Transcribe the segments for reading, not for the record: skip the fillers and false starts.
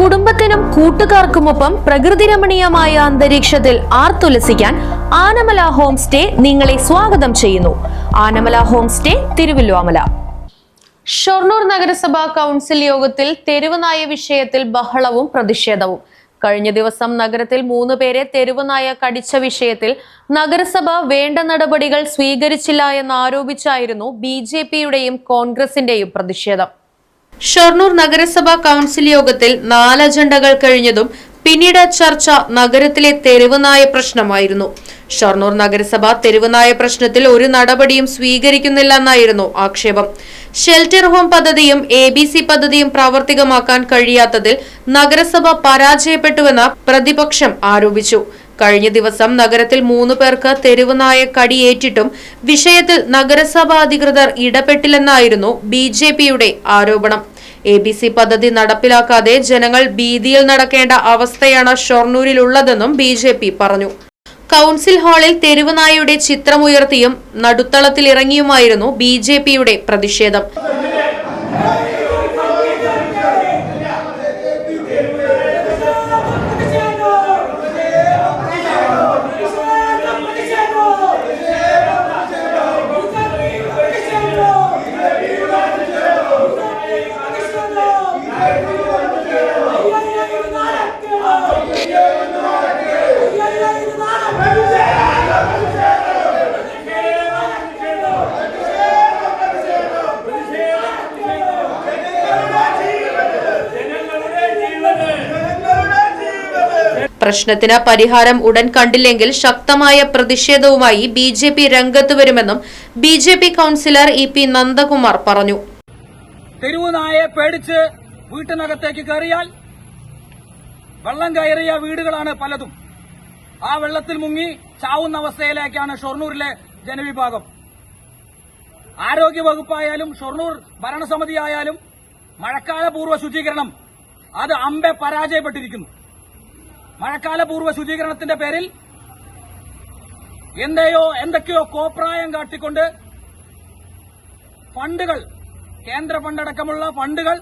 കുടുംബത്തിനും കൂട്ടുകാർക്കുമൊപ്പം പ്രകൃതിരമണീയമായ അന്തരീക്ഷത്തിൽ ആർത്തുലസിക്കാൻ ആനമല ഹോം സ്റ്റേ നിങ്ങളെ സ്വാഗതം ചെയ്യുന്നു. Anamala home stay, Thiruvilwamala. ഷൊർണൂർ നഗരസഭാ കൗൺസിൽ യോഗത്തിൽ തെരുവുനായ വിഷയത്തിൽ ബഹളവും പ്രതിഷേധവും. കഴിഞ്ഞ ദിവസം നഗരത്തിൽ 3 പേരെ തെരുവുനായ കടിച്ച വിഷയത്തിൽ നഗരസഭ വേണ്ട നടപടികൾ സ്വീകരിച്ചില്ല എന്നാരോപിച്ചായിരുന്നു BJPയുടെയും കോൺഗ്രസിന്റെയും പ്രതിഷേധം. ഷൊർണൂർ നഗരസഭാ കൗൺസിൽ യോഗത്തിൽ 4 അജണ്ടകൾ കഴിഞ്ഞതും പിന്നീട് ചർച്ച നഗരത്തിലെ തെരുവുനായ പ്രശ്നമായിരുന്നു. ഷൊർണൂർ നഗരസഭ തെരുവുനായ പ്രശ്നത്തിൽ ഒരു നടപടിയും സ്വീകരിക്കുന്നില്ലെന്നായിരുന്നു ആക്ഷേപം. ഷെൽട്ടർ ഹോം പദ്ധതിയും ABC പദ്ധതിയും പ്രാവർത്തികമാക്കാൻ കഴിയാത്തതിൽ നഗരസഭ പരാജയപ്പെട്ടുവെന്ന് പ്രതിപക്ഷം ആരോപിച്ചു. കഴിഞ്ഞ ദിവസം നഗരത്തിൽ 3 പേർക്ക് തെരുവുനായ കടിയേറ്റിട്ടും വിഷയത്തിൽ നഗരസഭാ അധികൃതർ ഇടപെട്ടില്ലെന്നായിരുന്നു BJPയുടെ ആരോപണം. ABC പദ്ധതി നടപ്പിലാക്കാതെ ജനങ്ങൾ ഭീതിയിൽ നടക്കേണ്ട അവസ്ഥയാണ് ഷൊർണൂരിലുള്ളതെന്നും BJP പറഞ്ഞു. കൗൺസിൽ ഹാളിൽ തെരുവുനായയുടെ ചിത്രമുയർത്തിയും നടുത്തളത്തിലിറങ്ങിയുമായിരുന്നു BJPയുടെ പ്രതിഷേധം. പ്രശ്നത്തിന് പരിഹാരം ഉടൻ കണ്ടില്ലെങ്കിൽ ശക്തമായ പ്രതിഷേധവുമായി BJP രംഗത്ത് വരുമെന്നും BJP കൌൺസിലർ EP നന്ദകുമാർ പറഞ്ഞു. തെരുവുനായെ പേടിച്ച് വീട്ടിനകത്തേക്ക് കയറിയാൽ വെള്ളം കയറിയ വീടുകളാണ് പലതും. ആ വെള്ളത്തിൽ മുങ്ങി ചാവുന്ന അവസ്ഥയിലേക്കാണ് ഷൊർണൂരിലെ ജനവിഭാഗം. ആരോഗ്യവകുപ്പായാലും ഷൊർണൂർ ഭരണസമിതി ആയാലും മഴക്കാലപൂർവ്വ ശുചീകരണം അത് അമ്പെ പരാജയപ്പെട്ടിരിക്കുന്നു. മഴക്കാലപൂർവ്വ ശുചീകരണത്തിന്റെ പേരിൽ എന്തൊക്കെയോ കോപ്രായം കാട്ടിക്കൊണ്ട് ഫണ്ടുകൾ, കേന്ദ്ര ഫണ്ടടക്കമുള്ള ഫണ്ടുകൾ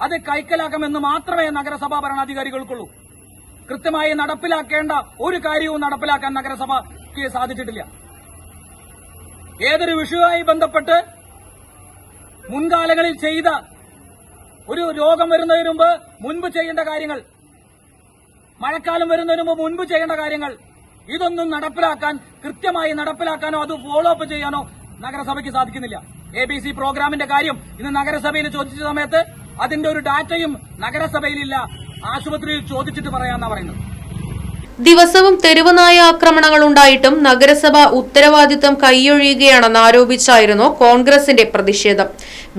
അത് കൈക്കലാക്കാമെന്ന് മാത്രമേ നഗരസഭാ ഭരണാധികാരികൾക്കുള്ളൂ. കൃത്യമായി നടപ്പിലാക്കേണ്ട ഒരു കാര്യവും നടപ്പിലാക്കാൻ നഗരസഭയ്ക്ക് സാധിച്ചിട്ടില്ല. ഏതൊരു വിഷയവുമായി ബന്ധപ്പെട്ട് മുൻകാലങ്ങളിൽ ചെയ്ത ഒരു രോഗം വരുന്നതിന് മുൻപ് ചെയ്യേണ്ട കാര്യങ്ങൾ, മഴക്കാലം വരുന്നതിന് മുൻപ് ചെയ്യേണ്ട കാര്യങ്ങൾ, ഇതൊന്നും കൃത്യമായി നടപ്പിലാക്കാനോ അത് ഫോളോ അപ്പ് ചെയ്യാനോ നഗരസഭയ്ക്ക് സാധിക്കുന്നില്ല. ABC പ്രോഗ്രാമിന്റെ കാര്യം ഇന്ന് നഗരസഭയിൽ ചോദിച്ച സമയത്ത് അതിന്റെ ഒരു ഡാറ്റയും നഗരസഭയിലില്ല. ആശുപത്രിയിൽ ചോദിച്ചിട്ട് പറയാന്നാ പറയുന്നത്. ദിവസവും തെരുവുനായ ആക്രമണങ്ങൾ ഉണ്ടായിട്ടും നഗരസഭ ഉത്തരവാദിത്തം കൈയൊഴിയുകയാണെന്ന് ആരോപിച്ചായിരുന്നു കോൺഗ്രസിന്റെ പ്രതിഷേധം.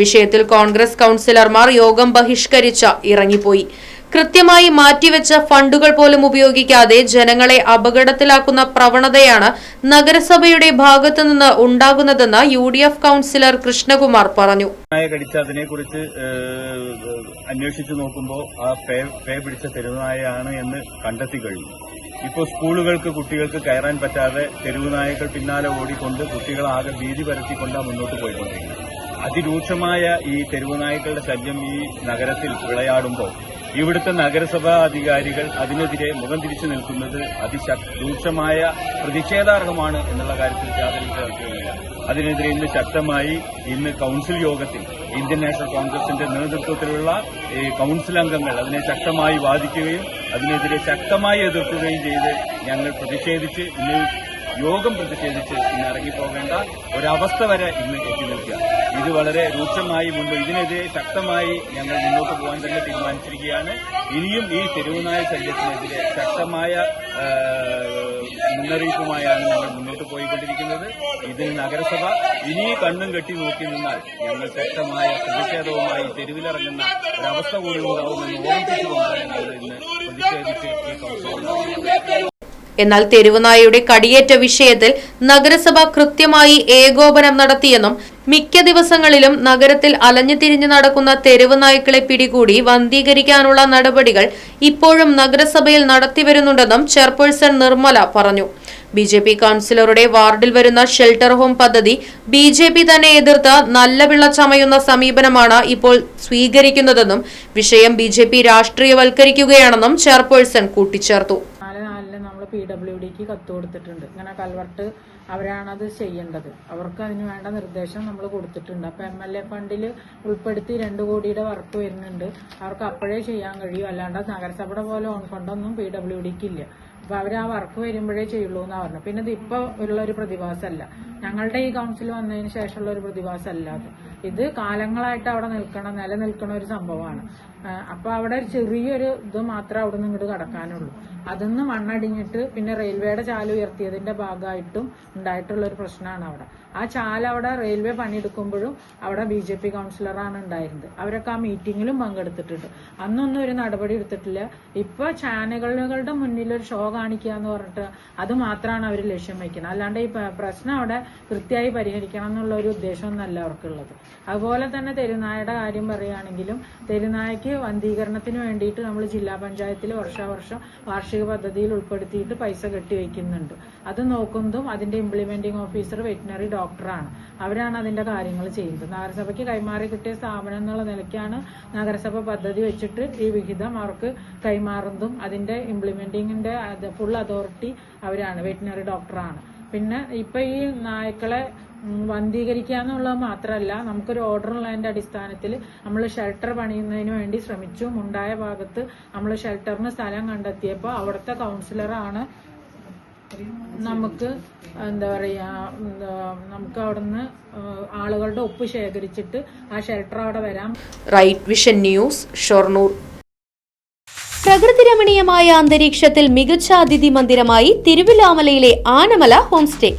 വിഷയത്തിൽ കോൺഗ്രസ് കൌൺസിലർമാർ യോഗം ബഹിഷ്കരിച്ച് ഇറങ്ങിപ്പോയി. കൃത്യമായി മാറ്റിവെച്ച ഫണ്ടുകൾ പോലും ഉപയോഗിക്കാതെ ജനങ്ങളെ അപകടത്തിലാക്കുന്ന പ്രവണതയാണ് നഗരസഭയുടെ ഭാഗത്തുനിന്ന് ഉണ്ടാകുന്നതെന്ന് UDF കൌൺസിലർ കൃഷ്ണകുമാർ പറഞ്ഞു. അതിനെക്കുറിച്ച് അന്വേഷിച്ചു നോക്കുമ്പോൾ ആ പേ പിടിച്ച തെരുവുനായയാണ് എന്ന് കണ്ടെത്തി കഴിഞ്ഞു. ഇപ്പോൾ സ്കൂളുകൾക്ക് കുട്ടികൾക്ക് കയറാൻ പറ്റാതെ തെരുവുനായകൾ പിന്നാലെ ഓടിക്കൊണ്ട് കുട്ടികളാകെ ഭീതി പരത്തിക്കൊണ്ടാണ് മുന്നോട്ട് പോയിക്കൊണ്ടിരിക്കുന്നത്. അതിരൂക്ഷമായ ഈ തെരുവുനായകളുടെ ശല്യം ഈ നഗരത്തിൽ വിളയാടുമ്പോൾ ഇവിടുത്തെ നഗരസഭാ അധികാരികൾ അതിനെതിരെ മുഖം തിരിച്ചു നിൽക്കുന്നത് രൂക്ഷമായ പ്രതിഷേധാർഹമാണ് എന്നുള്ള കാര്യത്തിൽ യാതൊരു തർക്കവുമില്ല. അതിനെതിരെ ഇന്ന് കൌൺസിൽ യോഗത്തിൽ ഇന്ത്യൻ നാഷണൽ കോൺഗ്രസിന്റെ നേതൃത്വത്തിലുള്ള കൌൺസിൽ അംഗങ്ങൾ അതിനെ ശക്തമായി വാദിക്കുകയും അതിനെതിരെ ശക്തമായി എതിർക്കുകയും ചെയ്ത് ഞങ്ങൾ പ്രതിഷേധിച്ച് ഇന്ന് ഇറങ്ങിപ്പോകേണ്ട ഒരവസ്ഥ വരെ ഇന്ന് എത്തി നിൽക്കുക. ഇത് വളരെ രൂക്ഷമായി ഇതിനെതിരെ ശക്തമായി ഞങ്ങൾ മുന്നോട്ട് പോകാൻ തന്നെ തീരുമാനിച്ചിരിക്കുകയാണ്. ഇനിയും ഈ തെരുവുനായ ശല്യത്തിനെതിരെ ശക്തമായ മുന്നറിയിപ്പുമായാണ് ഞങ്ങൾ മുന്നോട്ട് പോയിക്കൊണ്ടിരിക്കുന്നത്. ഇതിൽ നഗരസഭ ഇനി കണ്ണും കെട്ടി നോക്കി നിന്നാൽ ഞങ്ങൾ ശക്തമായ പ്രതിഷേധവുമായി തെരുവിലിറങ്ങുന്ന ഒരവസ്ഥ കൂടി ഉണ്ടാവുമെന്ന് ഓർമ്മിപ്പിച്ചുകൊണ്ടാണ് ഞങ്ങൾ ഇന്ന് പ്രതിഷേധിച്ച് ഈ കൌൺസിൽ. എന്നാൽ തെരുവുനായയുടെ കടിയേറ്റ വിഷയത്തിൽ നഗരസഭ കൃത്യമായി ഏകോപനം നടത്തിയെന്നും മിക്ക ദിവസങ്ങളിലും നഗരത്തിൽ അലഞ്ഞുതിരിഞ്ഞു നടക്കുന്ന തെരുവുനായ്ക്കളെ പിടികൂടി വന്ധീകരിക്കാനുള്ള നടപടികൾ ഇപ്പോഴും നഗരസഭയിൽ നടത്തിവരുന്നുണ്ടെന്നും ചെയർപേഴ്സൺ നിർമ്മല പറഞ്ഞു. BJP കൗൺസിലറുടെ വാർഡിൽ വരുന്ന ഷെൽട്ടർ ഹോം പദ്ധതി BJP തന്നെ എതിർത്ത് നല്ല പിള്ള ചമയുന്ന സമീപനമാണ് ഇപ്പോൾ സ്വീകരിക്കുന്നതെന്നും വിഷയം BJP രാഷ്ട്രീയവൽക്കരിക്കുകയാണെന്നും ചെയർപേഴ്സൺ കൂട്ടിച്ചേർത്തു. നമ്മൾ PWDക്ക് കത്ത് കൊടുത്തിട്ടുണ്ട്. ഇങ്ങനെ കൽവർട്ട് അവരാണത് ചെയ്യേണ്ടത്. അവർക്ക് അതിന് വേണ്ട നിർദ്ദേശം നമ്മൾ കൊടുത്തിട്ടുണ്ട്. അപ്പൊ MLA ഫണ്ടിൽ ഉൾപ്പെടുത്തി 2 കോടിയുടെ വർക്ക് വരുന്നുണ്ട്. അവർക്ക് അപ്പോഴേ ചെയ്യാൻ കഴിയും. അല്ലാണ്ട് നഗരസഭയുടെ പോലെ ഓൺ ഫണ്ടൊന്നും PWDക്ക് ഇല്ല. അപ്പൊ അവർ ആ വർക്ക് വരുമ്പോഴേ ചെയ്യുള്ളൂ എന്നാ പറഞ്ഞു. പിന്നെ ഇത് ഇപ്പൊ ഉള്ള ഒരു പ്രതിഭാസമല്ല, ഞങ്ങളുടെ ഈ കൗൺസിൽ വന്നതിന് ശേഷമുള്ള ഒരു പ്രതിഭാസമല്ല അത്. ഇത് കാലങ്ങളായിട്ട് അവിടെ നിലനിൽക്കണ ഒരു സംഭവമാണ്. അപ്പൊ അവിടെ ചെറിയൊരു ഇത് മാത്രമേ അവിടെ നിന്ന് ഇങ്ങോട്ട് കടക്കാനുള്ളൂ. അതൊന്ന് മണ്ണടിഞ്ഞിട്ട് പിന്നെ റെയിൽവേയുടെ ചാല ഉയർത്തിയതിന്റെ ഭാഗമായിട്ടും ഉണ്ടായിട്ടുള്ള ഒരു പ്രശ്നമാണ് അവിടെ. ആ ചാല അവിടെ റെയിൽവേ പണിയെടുക്കുമ്പോഴും അവിടെ BJP കൗൺസിലറാണ് ഉണ്ടായിരുന്നത്. അവരൊക്കെ ആ മീറ്റിങ്ങിലും പങ്കെടുത്തിട്ടുണ്ട്. അന്നൊന്നും ഒരു നടപടി എടുത്തിട്ടില്ല. ഇപ്പൊ ചാനലുകളുടെ മുന്നിൽ ഒരു ഷോ കാണിക്കുക എന്ന് പറഞ്ഞിട്ട് അത് മാത്രമാണ് അവർ ലക്ഷ്യം വയ്ക്കുന്നത്. അല്ലാണ്ട് ഈ പ്രശ്നം അവിടെ കൃത്യമായി പരിഹരിക്കണം എന്നുള്ള ഒരു ഉദ്ദേശമൊന്നുമല്ല അവർക്കുള്ളത്. അതുപോലെ തന്നെ തെരുനായയുടെ കാര്യം പറയുകയാണെങ്കിലും തെരുനായക്ക് വന്ധീകരണത്തിന് വേണ്ടിയിട്ട് നമ്മൾ ജില്ലാ പഞ്ചായത്തിൽ വർഷാവർഷം വാർഷിക പദ്ധതിയിൽ ഉൾപ്പെടുത്തിയിട്ട് പൈസ കെട്ടിവെക്കുന്നുണ്ട്. അത് നോക്കുന്നതും അതിന്റെ ഇംപ്ലിമെന്റിംഗ് ഓഫീസർ വെറ്റിനറി ഡോക്ടറാണ്. അവരാണ് അതിന്റെ കാര്യങ്ങൾ ചെയ്യുന്നത്. നഗരസഭയ്ക്ക് കൈമാറി കിട്ടിയ സ്ഥാപനം എന്നുള്ള നിലയ്ക്കാണ് നഗരസഭ പദ്ധതി വെച്ചിട്ട് ഈ വിഹിതം അവർക്ക് കൈമാറുന്നതും അതിന്റെ ഇംപ്ലിമെന്റിങ്ങിന്റെ ഫുൾ അതോറിറ്റി അവരാണ്, വെറ്റിനറി ഡോക്ടറാണ്. പിന്നെ ഇപ്പൊ ഈ നായ്ക്കളെ വന്ധീകരിക്കുക എന്നുള്ളത് മാത്രമല്ല, നമുക്കൊരു ഓർഡർ ഉള്ളതിന്റെ അടിസ്ഥാനത്തിൽ നമ്മൾ ഷെൽട്ടർ പണിയുന്നതിന് വേണ്ടി ശ്രമിച്ചു. മുണ്ടായ ഭാഗത്ത് നമ്മൾ ഷെൽട്ടറിന് സ്ഥലം കണ്ടെത്തിയപ്പോൾ അവിടുത്തെ കൗൺസിലറാണ് നമുക്ക് എന്താ പറയാ നമുക്ക് അവിടുന്ന് ആളുകളുടെ ഒപ്പ് ശേഖരിച്ചിട്ട് ആ ഷെൽട്ടർ അവിടെ വരാം. Right Vision News, Shoranur. പ്രകൃതി രമണീയമായ അന്തരീക്ഷത്തിൽ മികച്ച അതിഥി മന്ദിരമായി തിരുവില്ലാമലയിലെ ആനമല ഹോംസ്റ്റേ.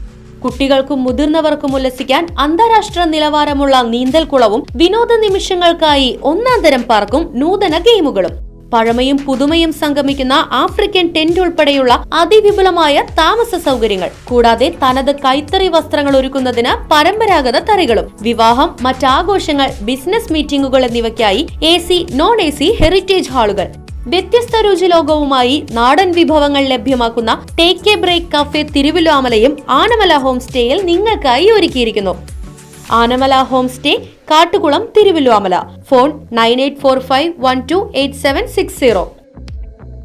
കുട്ടികൾക്കും മുതിർന്നവർക്കും ഉല്ലസിക്കാൻ അന്താരാഷ്ട്ര നിലവാരമുള്ള നീന്തൽക്കുളവും വിനോദ നിമിഷങ്ങൾക്കായി ഒന്നാന്തരം പാർക്കും നൂതന ഗെയിമുകളും പഴമയും പുതുമയും സംഗമിക്കുന്ന ആഫ്രിക്കൻ ടെന്റ് ഉൾപ്പെടെയുള്ള അതിവിപുലമായ താമസ സൗകര്യങ്ങൾ, കൂടാതെ തനത് കൈത്തറി വസ്ത്രങ്ങൾ ഒരുക്കുന്നതിന് പരമ്പരാഗത തറികളും, വിവാഹം, മറ്റാഘോഷങ്ങൾ, ബിസിനസ് മീറ്റിംഗുകൾ എന്നിവയ്ക്കായി AC, non-AC ഹെറിറ്റേജ് ഹാളുകൾ. വ്യത്യസ്ത രുചിലോകവുമായി നാടൻ വിഭവങ്ങൾ ലഭ്യമാക്കുന്ന ടേക്ക് എ ബ്രേക്ക് കഫേ തിരുവില്ലാമലയും ആനമല ഹോം സ്റ്റേയിൽ നിങ്ങൾക്കായി ഒരുക്കിയിരിക്കുന്നു. Anamala home stay, Kattukulam, Thiruvilwamala. Phone 9845128760.